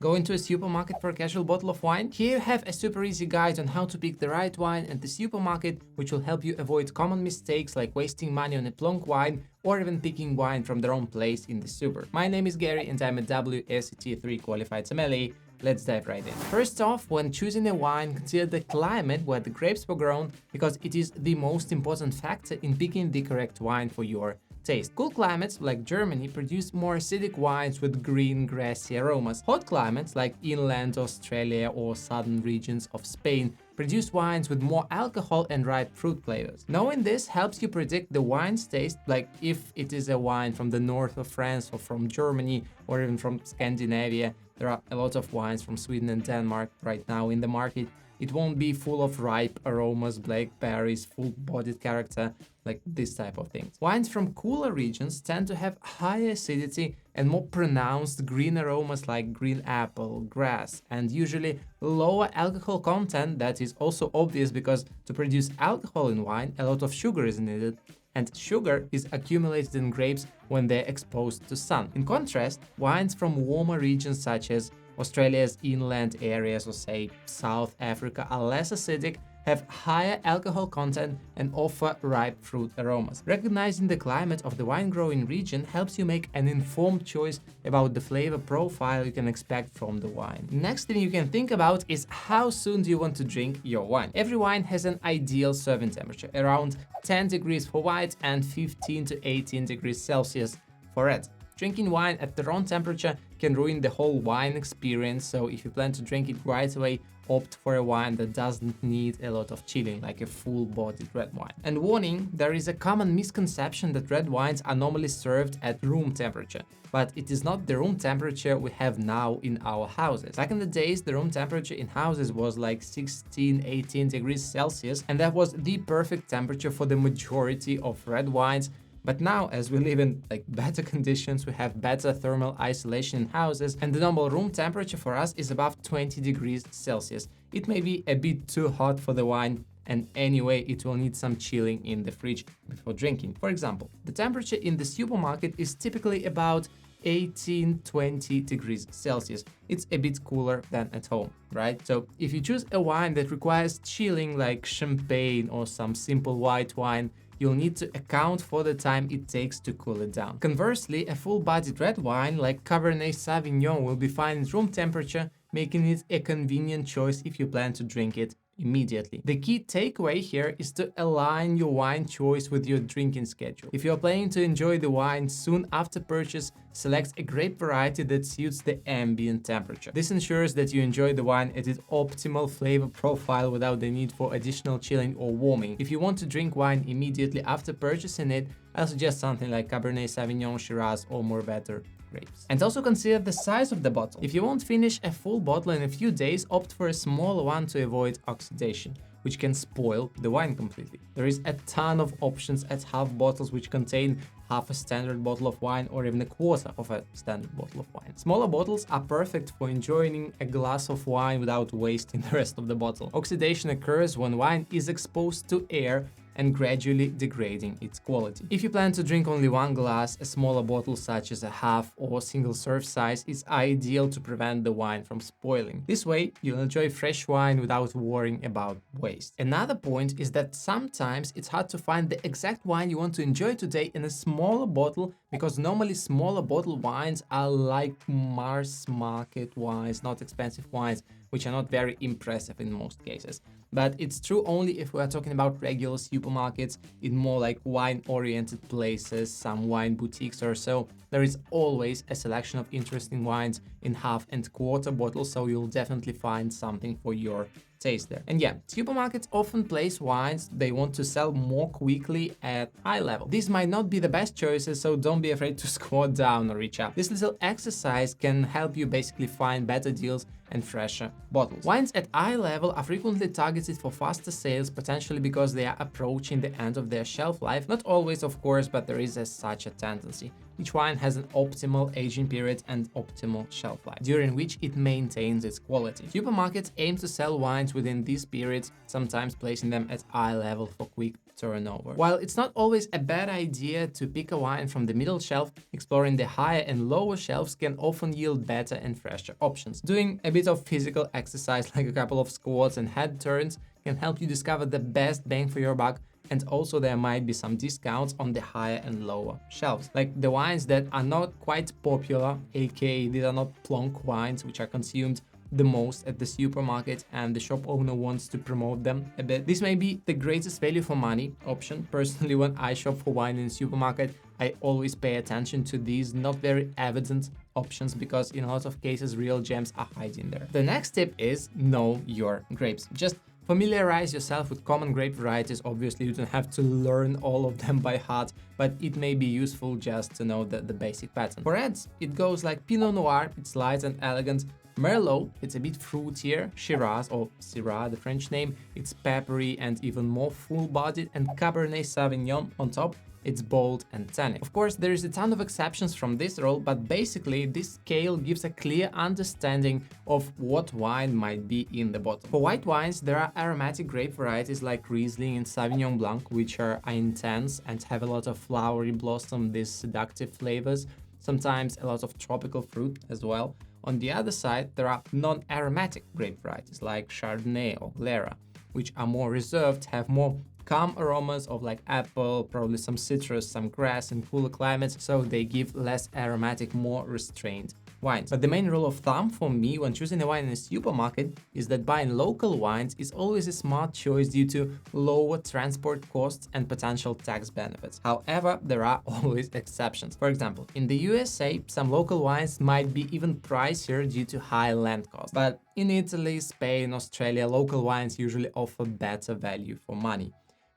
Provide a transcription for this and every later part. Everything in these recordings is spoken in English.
Go into a supermarket for a casual bottle of wine? Here you have a super easy guide on how to pick the right wine at the supermarket, which will help you avoid common mistakes like wasting money on a plonk wine or even picking wine from the wrong place in the super. My name is Garry and I'm a WSET3 qualified sommelier. Let's dive right in. First off, when choosing a wine, consider the climate where the grapes were grown, because it is the most important factor in picking the correct wine for your taste. Cool climates like Germany produce more acidic wines with green, grassy aromas. Hot climates like inland Australia or southern regions of Spain produce wines with more alcohol and ripe fruit flavors. Knowing this helps you predict the wine's taste, like if it is a wine from the north of France or from Germany or even from Scandinavia. There are a lot of wines from Sweden and Denmark right now in the market. It won't be full of ripe aromas, blackberries, full-bodied character, like this type of things. Wines from cooler regions tend to have higher acidity and more pronounced green aromas like green apple, grass, and usually lower alcohol content. That is also obvious because to produce alcohol in wine, a lot of sugar is needed, and sugar is accumulated in grapes when they're exposed to sun. In contrast, wines from warmer regions such as Australia's inland areas or say South Africa are less acidic, have higher alcohol content and offer ripe fruit aromas. Recognizing the climate of the wine-growing region helps you make an informed choice about the flavor profile you can expect from the wine. Next thing you can think about is how soon do you want to drink your wine. Every wine has an ideal serving temperature, around 10 degrees for white and 15 to 18 degrees Celsius for red. Drinking wine at the wrong temperature can ruin the whole wine experience, so if you plan to drink it right away, opt for a wine that doesn't need a lot of chilling, like a full-bodied red wine. And warning, there is a common misconception that red wines are normally served at room temperature, but it is not the room temperature we have now in our houses. Back in the days, the room temperature in houses was like 16-18 degrees Celsius, and that was the perfect temperature for the majority of red wines. But now, as we live in better conditions, we have better thermal isolation in houses, and the normal room temperature for us is above 20 degrees Celsius. It may be a bit too hot for the wine, and anyway, it will need some chilling in the fridge before drinking. For example, the temperature in the supermarket is typically about 18-20 degrees Celsius. It's a bit cooler than at home, right? So if you choose a wine that requires chilling like champagne or some simple white wine, you'll need to account for the time it takes to cool it down. Conversely, a full-bodied red wine like Cabernet Sauvignon will be fine at room temperature, making it a convenient choice if you plan to drink it immediately. The key takeaway here is to align your wine choice with your drinking schedule. If you're planning to enjoy the wine soon after purchase, select a grape variety that suits the ambient temperature. This ensures that you enjoy the wine at its optimal flavor profile without the need for additional chilling or warming. If you want to drink wine immediately after purchasing it, I'll suggest something like Cabernet Sauvignon, Shiraz, or Mourvedre grapes. And also consider the size of the bottle. If you won't finish a full bottle in a few days, opt for a smaller one to avoid oxidation, which can spoil the wine completely. There is a ton of options at half bottles which contain half a standard bottle of wine or even a quarter of a standard bottle of wine. Smaller bottles are perfect for enjoying a glass of wine without wasting the rest of the bottle. Oxidation occurs when wine is exposed to air and gradually degrading its quality. If you plan to drink only one glass, a smaller bottle such as a half or single serve size is ideal to prevent the wine from spoiling. This way, you'll enjoy fresh wine without worrying about waste. Another point is that sometimes it's hard to find the exact wine you want to enjoy today in a smaller bottle, because normally smaller bottle wines are like mass market wines, not expensive wines, which are not very impressive in most cases. But it's true only if we are talking about regular supermarkets, in more like wine-oriented places, some wine boutiques or so. There is always a selection of interesting wines in half and quarter bottles, so you'll definitely find something for your taste there. And yeah, supermarkets often place wines they want to sell more quickly at eye level. These might not be the best choices, so don't be afraid to squat down or reach up. This little exercise can help you basically find better deals and fresher bottles. Wines at eye level are frequently targeted for faster sales, potentially because they are approaching the end of their shelf life. Not always, of course, but there is such a tendency. each wine has an optimal aging period and optimal shelf life, during which it maintains its quality. Supermarkets aim to sell wines within these periods, sometimes placing them at eye level for quick turnover. While it's not always a bad idea to pick a wine from the middle shelf, exploring the higher and lower shelves can often yield better and fresher options. Doing a bit of physical exercise like a couple of squats and head turns can help you discover the best bang for your buck, and also there might be some discounts on the higher and lower shelves. Like the wines that are not quite popular, aka these are not plonk wines which are consumed the most at the supermarket and the shop owner wants to promote them a bit. This may be the greatest value for money option. Personally, when I shop for wine in the supermarket, I always pay attention to these not very evident options because in a lot of cases real gems are hiding there. The next tip is know your grapes. Just familiarize yourself with common grape varieties. Obviously, you don't have to learn all of them by heart, but it may be useful just to know the basic pattern. For reds, it goes like Pinot Noir, it's light and elegant. Merlot, it's a bit fruitier. Shiraz, or Syrah, the French name, it's peppery and even more full-bodied. And Cabernet Sauvignon on top, it's bold and tannic. Of course, there is a ton of exceptions from this rule, but basically this scale gives a clear understanding of what wine might be in the bottle. For white wines, there are aromatic grape varieties like Riesling and Sauvignon Blanc, which are intense and have a lot of flowery blossom, these seductive flavors, sometimes a lot of tropical fruit as well. On the other side, there are non-aromatic grape varieties like Chardonnay or Glera, which are more reserved, have more calm aromas of like apple, probably some citrus, some grass in cooler climates, so they give less aromatic, more restrained wines. But the main rule of thumb for me when choosing a wine in a supermarket is that buying local wines is always a smart choice due to lower transport costs and potential tax benefits. However, there are always exceptions. For example, in the USA, some local wines might be even pricier due to high land costs. But in Italy, Spain, Australia, local wines usually offer better value for money.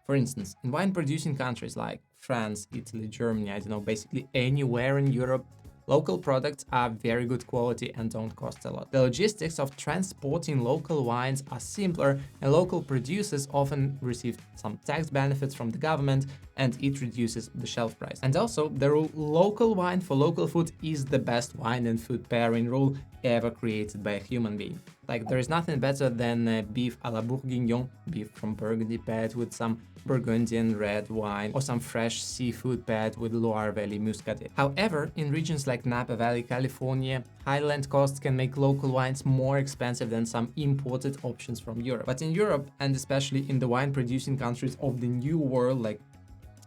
For instance, in wine-producing countries like France, Italy, Germany, I don't know, basically anywhere in Europe, local products are very good quality and don't cost a lot. The logistics of transporting local wines are simpler, and local producers often receive some tax benefits from the government, and it reduces the shelf price. And also, the rule local wine for local food is the best wine and food pairing rule ever created by a human being. Like, there is nothing better than beef à la bourguignon, beef from Burgundy paired with some Burgundian red wine, or some fresh seafood paired with Loire Valley muscadet. However, in regions like Napa Valley, California, high land costs can make local wines more expensive than some imported options from Europe. But in Europe, and especially in the wine-producing countries of the New World, like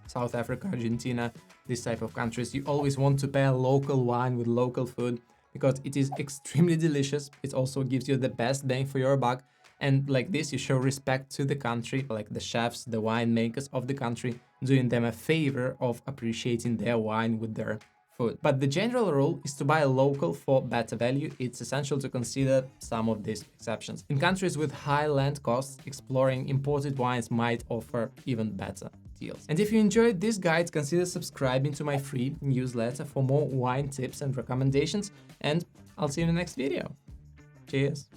South Africa, Argentina, this type of countries, you always want to pair local wine with local food because it is extremely delicious. It also gives you the best bang for your buck. And like this, you show respect to the country, like the chefs, the winemakers of the country, doing them a favor of appreciating their wine with their food. But the general rule is to buy local for better value. It's essential to consider some of these exceptions. In countries with high land costs, exploring imported wines might offer even better deals. And if you enjoyed this guide, consider subscribing to my free newsletter for more wine tips and recommendations, and I'll see you in the next video. Cheers!